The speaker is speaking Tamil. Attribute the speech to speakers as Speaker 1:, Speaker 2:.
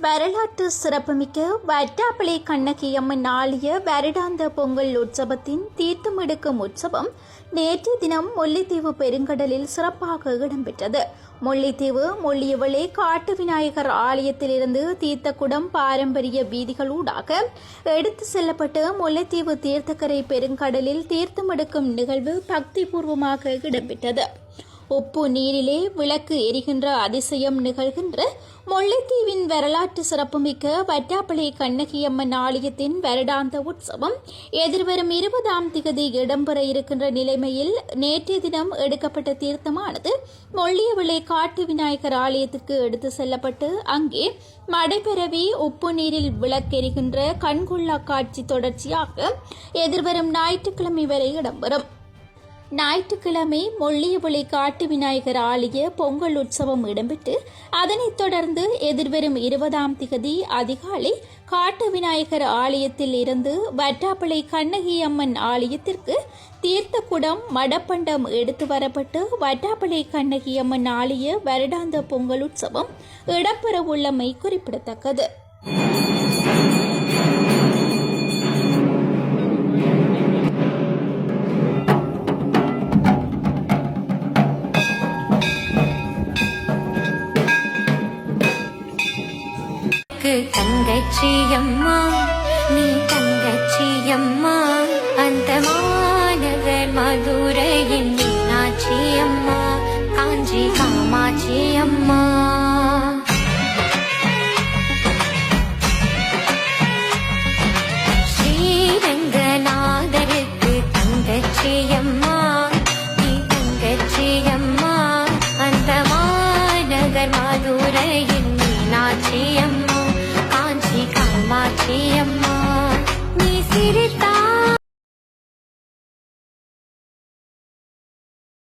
Speaker 1: வரலாற்று சிறப்புமிக்க வட்டாப்பிளை கண்ணகி அம்மன் ஆலய வருடாந்த பொங்கல் உற்சவத்தின் தீர்த்தமெடுக்கும் உற்சவம் நேற்றைய தினம் முல்லைத்தீவு பெருங்கடலில் சிறப்பாக இடம்பெற்றது. முல்லைத்தீவு முள்ளியவளை காட்டு விநாயகர் ஆலயத்திலிருந்து தீர்த்தக்குடம் பாரம்பரிய வீதிகளூடாக எடுத்து செல்லப்பட்டு முல்லைத்தீவு தீர்த்தக்கரை பெருங்கடலில் தீர்த்தமெடுக்கும் நிகழ்வு பக்திபூர்வமாக இடம்பெற்றது. உப்பு நீரிலே விளக்கு எரிகின்ற அதிசயம் நிகழ்கின்ற முல்லைத்தீவின் வரலாற்று சிறப்புமிக்க வட்டாப்பிளை கண்ணகியம்மன் ஆலயத்தின் வருடாந்த உற்சவம் எதிர்வரும் 20ஆம் திகதி இடம்பெற இருக்கின்ற நிலைமையில் நேற்றைய தினம் எடுக்கப்பட்ட தீர்த்தமானது முள்ளியவளை காட்டு விநாயகர் ஆலயத்திற்கு எடுத்து செல்லப்பட்டு அங்கே மடைபெறவி உப்பு நீரில் விளக்கெரிகின்ற கண்கொள்ளா காட்சி தொடர்ச்சியாக எதிர்வரும் ஞாயிற்றுக்கிழமை வரை இடம்பெறும். ஞாயிற்றுக்கிழமை முள்ளியவளை காட்டு விநாயகர் ஆலய பொங்கல் உற்சவம் இடம்பெற்று அதனைத் தொடர்ந்து எதிர்வரும் 20ஆம் திகதி அதிகாலை காட்டு விநாயகர் ஆலயத்தில் இருந்து வட்டாப்பிளை கண்ணகி அம்மன் ஆலயத்திற்கு தீர்த்தக்குடம் மடப்பண்டம் எடுத்து வரப்பட்டு வட்டாப்பிளை கண்ணகி அம்மன் ஆலய வருடாந்த பொங்கல் உற்சவம் இடம்பெறவுள்ளமை குறிப்பிடத்தக்கது.
Speaker 2: தங்கச்சியம்மா நீ தங்கச்சியம்மா அந்த மாநகர் மதுரையின் மீனாட்சியம்மா காஞ்சி காமாட்சியம்மா ஸ்ரீரங்கநாதருக்கு தங்கச்சியம்மா நீ தங்கச்சியம்மா அந்த மாநகர் மதுரையின் மீனாட்சியம்மா